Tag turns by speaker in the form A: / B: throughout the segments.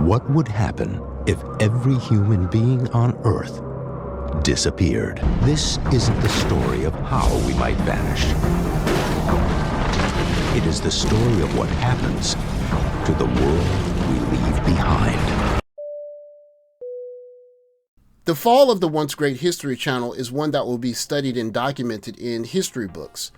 A: What would happen if every human being on Earth disappeared? This isn't the story of how we might vanish. It is the story of what happens to the world we leave behind.
B: The fall of the once great History Channel is one that will be studied and documented in history books.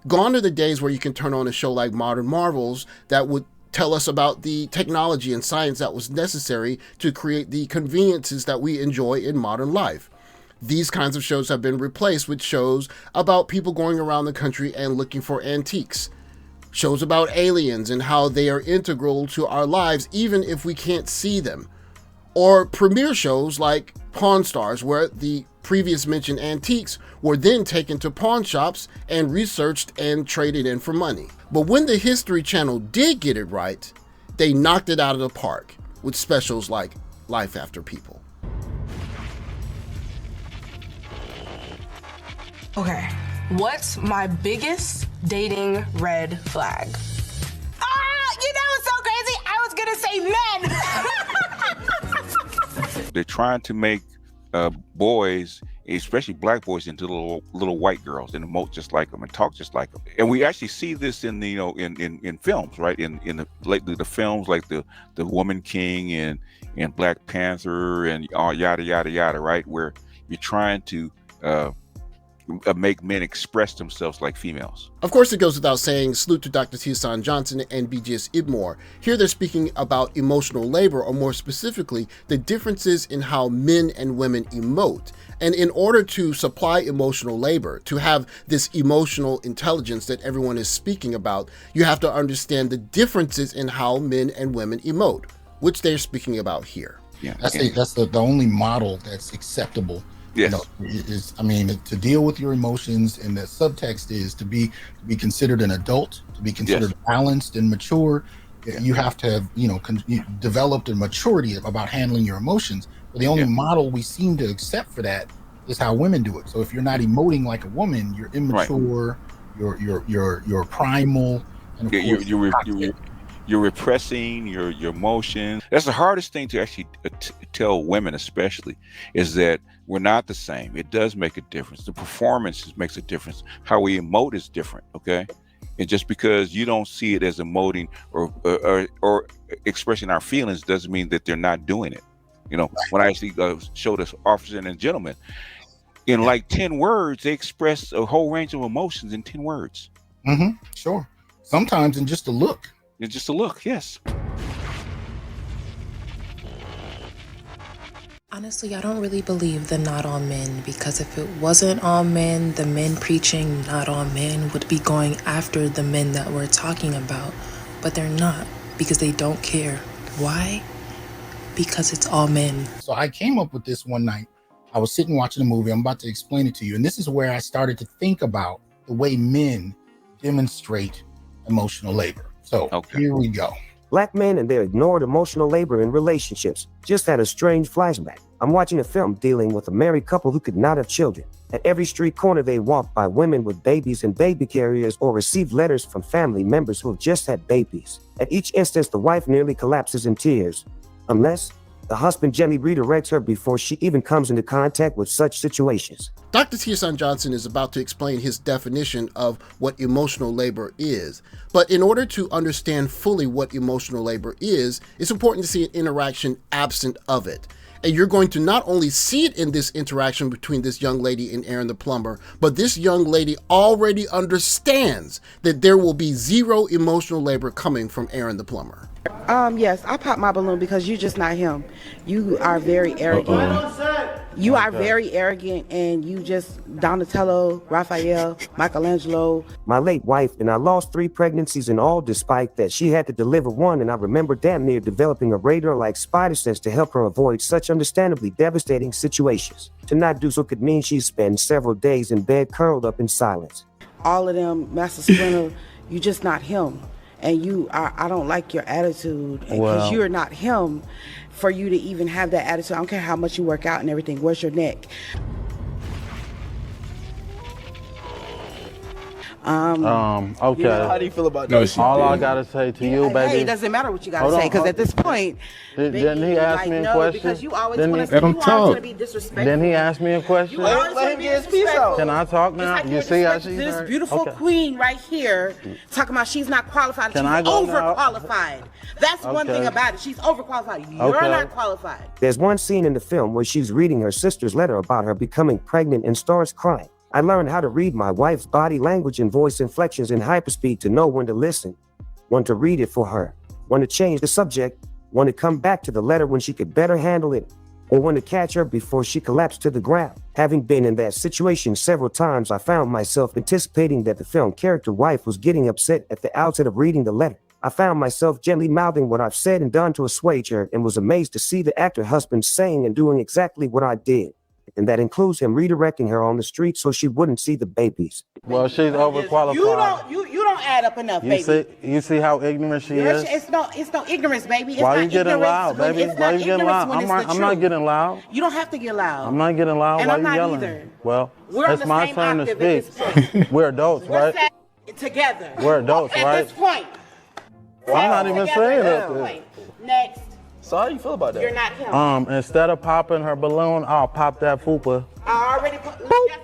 B: Gone are the days where you can turn on a show like Modern Marvels that would tell us about the technology and science that was necessary to create the conveniences that we enjoy in modern life. These kinds of shows have been replaced with shows about people going around the country and looking for antiques. Shows about aliens and how they are integral to our lives even if we can't see them. Or premiere shows like Pawn Stars, where the previous mentioned antiques were then taken to pawn shops and researched and traded in for money. But when the History Channel did get it right, they knocked it out of the park with specials like Life After People.
C: Okay, what's my biggest dating red flag? You know what's so crazy? I was gonna say men.
D: They're trying to make boys, especially black boys, into little white girls and emote just like them and talk just like them. And we actually see this in the, in films, right? In the films like the Woman King and Black Panther and yada yada yada, right? Where you're trying to make men express themselves like females.
B: Of course, it goes without saying, salute to Dr. T. Johnson and BGS IBMOR. Here they're speaking about emotional labor, or more specifically, the differences in how men and women emote. And in order to supply emotional labor, to have this emotional intelligence that everyone is speaking about, you have to understand the differences in how men and women emote, which they're speaking about here.
E: Yeah, that's the only model that's acceptable.
D: Yes.
E: To deal with your emotions, and the subtext is to be considered an adult, to be considered balanced and mature. You have to have, developed a maturity about handling your emotions. But the only model we seem to accept for that is how women do it. So if you're not emoting like a woman, you're immature, you're primal, and
D: you're repressing your emotions. That's the hardest thing to actually tell women, especially, is that we're not the same. It does make a difference. The performance makes a difference. How we emote is different, okay? And just because you don't see it as emoting or expressing our feelings doesn't mean that they're not doing it. When I actually showed us officers and gentlemen, in like 10 words, they express a whole range of emotions in 10 words.
E: Mm-hmm. Sure. Sometimes in just a look.
D: In just a look, yes.
F: Honestly, I don't really believe the not all men, because if it wasn't all men, the men preaching not all men would be going after the men that we're talking about. But they're not, because they don't care. Why? Because it's all men.
E: So I came up with this one night. I was sitting watching a movie. I'm about to explain it to you. And this is where I started to think about the way men demonstrate emotional labor. So Here we go.
G: Black men and their ignored emotional labor in relationships. Just had a strange flashback. I'm watching a film dealing with a married couple who could not have children. At every street corner they walked by women with babies and baby carriers, or received letters from family members who have just had babies. At each instance, the wife nearly collapses in tears, unless the husband gently redirects her before she even comes into contact with such situations.
B: Dr. T. Johnson is about to explain his definition of what emotional labor is. But in order to understand fully what emotional labor is, it's important to see an interaction absent of it. And you're going to not only see it in this interaction between this young lady and Aaron the plumber, but this young lady already understands that there will be zero emotional labor coming from Aaron the plumber.
H: Yes, I popped my balloon because you're just not him. You are very arrogant. You are very arrogant, and you just Donatello, Raphael, Michelangelo.
G: My late wife and I lost 3 pregnancies, and all despite that she had to deliver one, and I remember damn near developing a radar-like spider sense to help her avoid such understandably devastating situations. To not do so could mean she'd spend several days in bed curled up in silence.
H: All of them, Master Splinter, you just not him. And I don't like your attitude, because you're not him for you to even have that attitude. I don't care how much you work out and everything. Where's your neck?
I: Okay.
J: You know, how do you feel about
I: that? All I gotta say to you, baby.
H: Hey, it doesn't matter what you gotta say, because at this point,
I: didn't he ask me a question?
H: Because you always want to be disrespectful.
I: Then he asked me a question.
H: Let him get his piece out.
I: Can I talk now?
H: Like
I: you see how she's
H: this beautiful queen right here talking about she's not qualified.
I: Can
H: she's
I: I go
H: overqualified. That's one thing about it. She's overqualified. You're not qualified.
G: There's one scene in the film where she's reading her sister's letter about her becoming pregnant and starts crying. I learned how to read my wife's body language and voice inflections in hyperspeed to know when to listen, when to read it for her, when to change the subject, when to come back to the letter when she could better handle it, or when to catch her before she collapsed to the ground. Having been in that situation several times, I found myself anticipating that the film character wife was getting upset at the outset of reading the letter. I found myself gently mouthing what I've said and done to assuage her, and was amazed to see the actor husband saying and doing exactly what I did. And that includes him redirecting her on the street so she wouldn't see the babies.
I: Well, she's overqualified.
H: You don't add up enough, baby.
I: You see how ignorant she is?
H: It's no ignorance, baby. It's
I: Why
H: not
I: you getting loud, baby?
H: Why
I: you getting loud? I'm not getting loud.
H: You don't have to get loud.
I: I'm not getting loud.
H: And
I: Why
H: I'm
I: you
H: not
I: yelling?
H: either.
I: Well,
H: it's
I: my turn to speak. We're adults, right?
H: Together.
I: We're adults, right?
H: At this point.
I: I'm not even saying that.
H: Next.
J: So how do you feel about that?
H: You're not him.
I: Instead of popping her balloon, I'll pop that fupa.
H: I already put, guess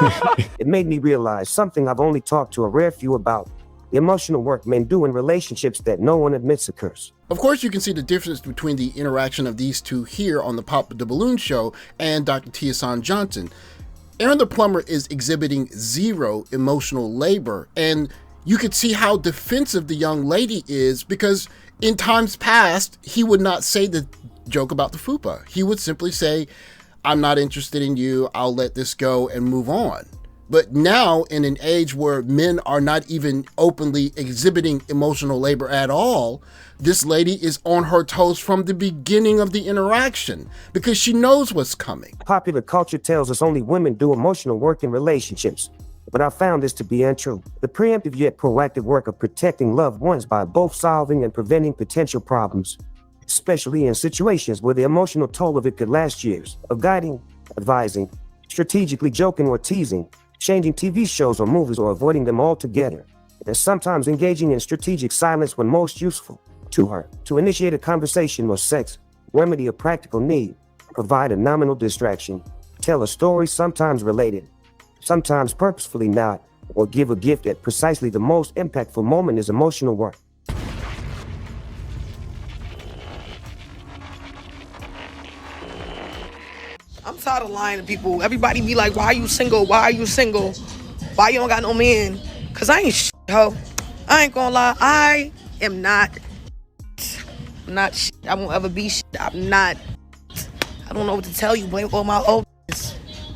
H: what?
G: It made me realize something I've only talked to a rare few about: the emotional work men do in relationships that no one admits occurs.
B: Of course, you can see the difference between the interaction of these two here on the Pop the Balloon show and Dr. Tiasan Johnson. Aaron the plumber is exhibiting zero emotional labor, and you could see how defensive the young lady is, because in times past, he would not say the joke about the fupa. He would simply say, I'm not interested in you, I'll let this go and move on. But now, in an age where men are not even openly exhibiting emotional labor at all, this lady is on her toes from the beginning of the interaction because she knows what's coming.
G: Popular culture tells us only women do emotional work in relationships, but I found this to be untrue. The preemptive yet proactive work of protecting loved ones by both solving and preventing potential problems, especially in situations where the emotional toll of it could last years, of guiding, advising, strategically joking or teasing, changing TV shows or movies or avoiding them altogether, and sometimes engaging in strategic silence when most useful to her, to initiate a conversation or sex, remedy a practical need, provide a nominal distraction, tell a story sometimes related, sometimes purposefully not, or give a gift at precisely the most impactful moment is emotional work.
K: I'm tired of lying to people. Everybody be like, why are you single? Why are you single? Why you don't got no man? Cause I ain't shit, ho. I ain't gonna lie. I am not shit. I won't ever be shit. I'm not. I don't know what to tell you. Blame all my old.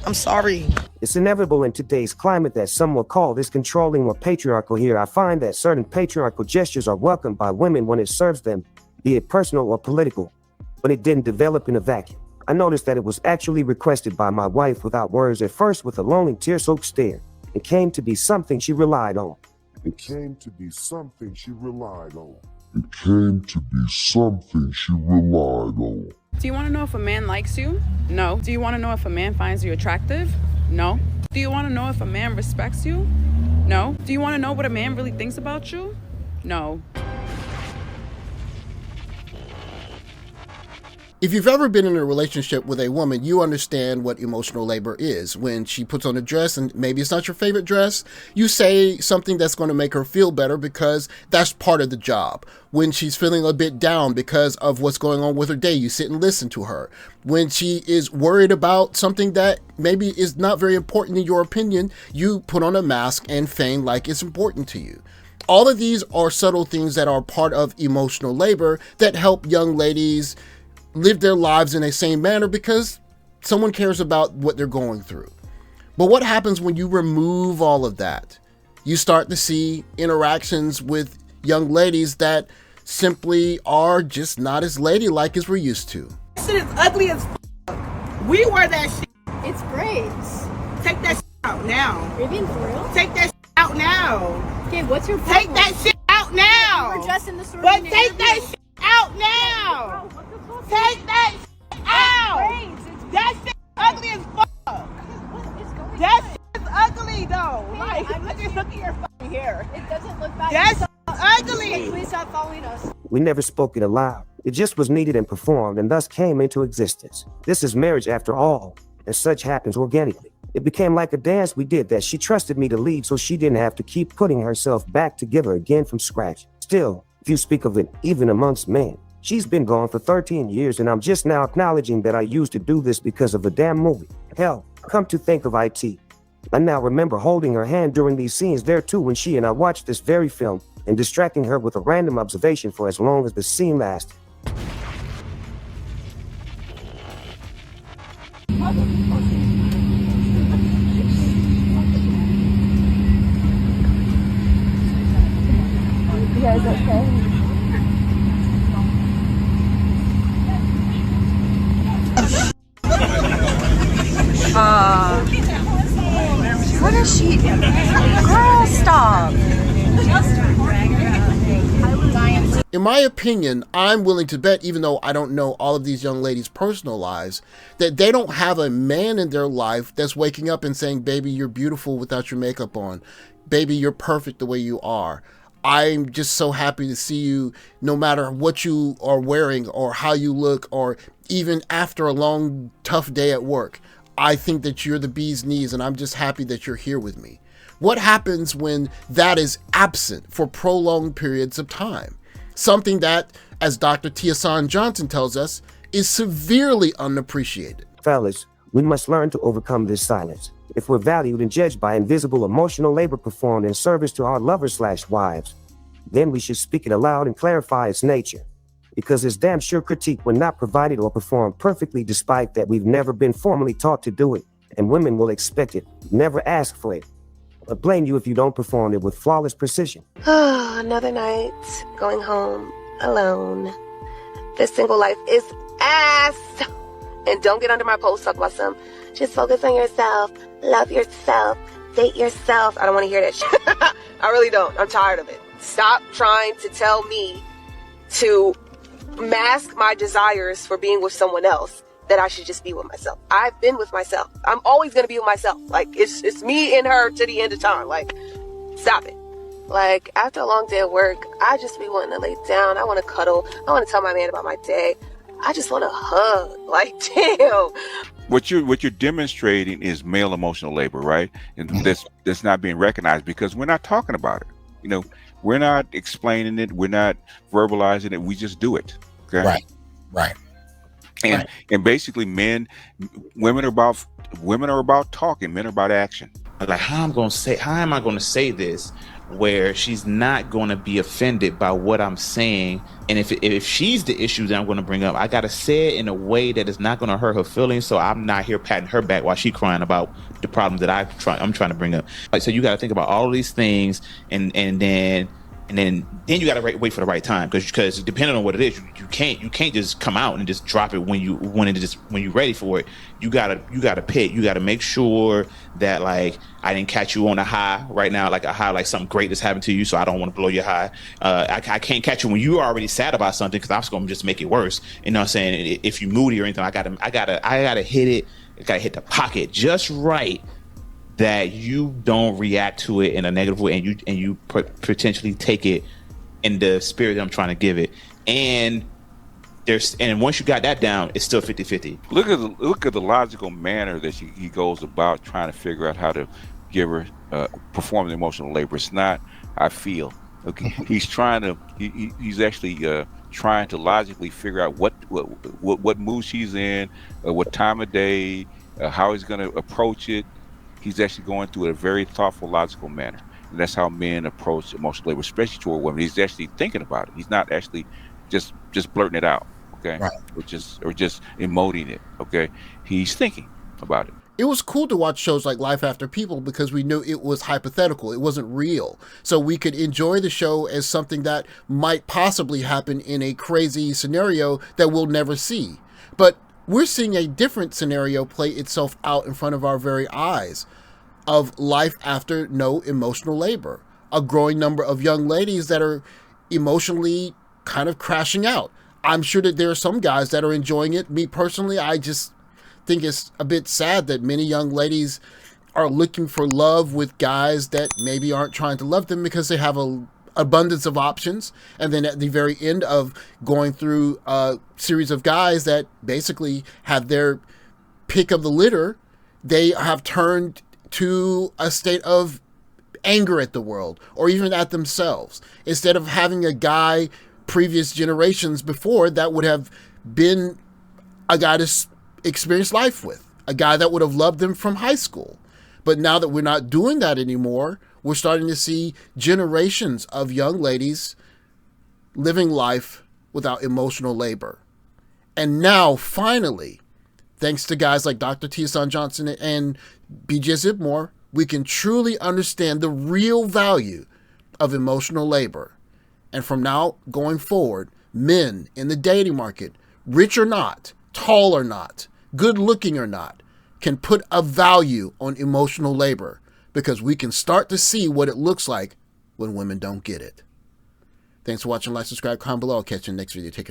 K: I'm sorry.
G: It's inevitable in today's climate that some will call this controlling or patriarchal. Here I find that certain patriarchal gestures are welcomed by women when it serves them, be it personal or political, but it didn't develop in a vacuum. I noticed that it was actually requested by my wife without words, at first with a lonely tear-soaked stare. It came to be something she relied on.
L: It came to be something she relied on. It came to be something she relied on.
M: Do you want to know if a man likes you? No. Do you want to know if a man finds you attractive? No. Do you want to know if a man respects you? No. Do you want to know what a man really thinks about you? No.
B: If you've ever been in a relationship with a woman, you understand what emotional labor is. When she puts on a dress and maybe it's not your favorite dress, you say something that's going to make her feel better because that's part of the job. When she's feeling a bit down because of what's going on with her day, you sit and listen to her. When she is worried about something that maybe is not very important in your opinion, you put on a mask and feign like it's important to you. All of these are subtle things that are part of emotional labor that help young ladies live their lives in a same manner because someone cares about what they're going through. But what happens when you remove all of that? You start to see interactions with young ladies that simply are just not as ladylike as we're used to.
H: This shit is ugly as f***. We wear that shit.
N: It's great.
H: Take that shit out now.
N: You're being for real?
H: Take that shit out now.
N: Okay, what's your problem?
H: Take that shit out now.
N: You were dressed in the store.
H: But take that shit out now. Take that shit out. That shit ugly as fuck. That shit is ugly though. Like, look
G: We never spoke it aloud. It just was needed and performed and thus came into existence. This is marriage after all, and such happens organically. It became like a dance we did that she trusted me to lead so she didn't have to keep putting herself back together again from scratch. Still, if you speak of it, even amongst men, she's been gone for 13 years and I'm just now acknowledging that I used to do this because of a damn movie. Hell, come to think of it, I now remember holding her hand during these scenes there too when she and I watched this very film and distracting her with a random observation for as long as the scene lasted.
N: You guys okay?
C: What is she? Girl, stop.
B: In my opinion, I'm willing to bet, even though I don't know all of these young ladies' personal lives, that they don't have a man in their life that's waking up and saying, baby, you're beautiful without your makeup on. Baby, you're perfect the way you are. I'm just so happy to see you no matter what you are wearing or how you look, or even after a long, tough day at work. I think that you're the bee's knees and I'm just happy that you're here with me. What happens when that is absent for prolonged periods of time? Something that, as Dr. Tiasan Johnson tells us, is severely unappreciated.
G: Fellas, we must learn to overcome this silence. If we're valued and judged by invisible emotional labor performed in service to our lovers/wives, then we should speak it aloud and clarify its nature. Because it's damn sure critique when not provided or performed perfectly, despite that we've never been formally taught to do it, and women will expect it, never ask for it. But blame you if you don't perform it with flawless precision.
O: Another night, going home alone. This single life is ass. And don't get under my post talk about some, just focus on yourself, love yourself, date yourself. I don't want to hear that shit. I really don't. I'm tired of it. Stop trying to tell me to mask my desires for being with someone else, that I should just be with myself. I've been with myself. I'm always going to be with myself. Like, it's me and her to the end of time. Like, stop it. Like, after a long day of work, I just be wanting to lay down. I want to cuddle. I want to tell my man about my day. I just want to hug. Like, damn.
D: What you're demonstrating is male emotional labor, right? And that's not being recognized because we're not talking about it. You know, we're not explaining it. We're not verbalizing it. We just do it. Okay.
E: Right.
D: And basically, women are about talking. Men are about action.
P: Like, how am I going to say this where she's not going to be offended by what I'm saying? And if she's the issue that I'm going to bring up, I got to say it in a way that is not going to hurt her feelings. So I'm not here patting her back while she's crying about the problems that I'm trying to bring up. Like, so you got to think about all of these things, and then you got to wait for the right time, because depending on what it is, you can't just come out and just drop it when you're ready for it. You gotta pick. You gotta make sure that, like, I didn't catch you on a high right now, like a high, like something great that's happened to you, so I don't want to blow your high. I can't catch you when you're already sad about something, because I'm just gonna just make it worse. You know what I'm saying? If you're moody or anything, I gotta hit it. I gotta hit the pocket just right, that you don't react to it in a negative way, and you potentially take it in the spirit that I'm trying to give it. And once you got that down, it's still 50-50.
D: Look at the logical manner that he goes about trying to figure out how to give her perform the emotional labor. It's not I feel. Okay, he's actually trying to logically figure out what mood she's in, what time of day, how he's going to approach it. He's actually going through a very thoughtful, logical manner. And that's how men approach emotional labor, especially toward women. He's actually thinking about it. He's not actually just blurting it out, okay?
E: Right.
D: Or just emoting it, okay? He's thinking about it.
B: It was cool to watch shows like Life After People because we knew it was hypothetical. It wasn't real. So we could enjoy the show as something that might possibly happen in a crazy scenario that we'll never see. But we're seeing a different scenario play itself out in front of our very eyes of life after no emotional labor. A growing number of young ladies that are emotionally kind of crashing out. I'm sure that there are some guys that are enjoying it. Me personally, I just think it's a bit sad that many young ladies are looking for love with guys that maybe aren't trying to love them because they have a abundance of options. And then at the very end of going through a series of guys that basically have their pick of the litter, they have turned to a state of anger at the world or even at themselves. Instead of having a guy previous generations before that would have been a guy to experience life with, a guy that would have loved them from high school. But now that we're not doing that anymore, we're starting to see generations of young ladies living life without emotional labor. And now, finally, thanks to guys like Dr. T.S. Johnson and B.J. IBMOR, we can truly understand the real value of emotional labor. And from now going forward, men in the dating market, rich or not, tall or not, good looking or not, can put a value on emotional labor because we can start to see what it looks like when women don't get it. Thanks for watching. Like, subscribe, comment below. I'll catch you in the next video. Take care.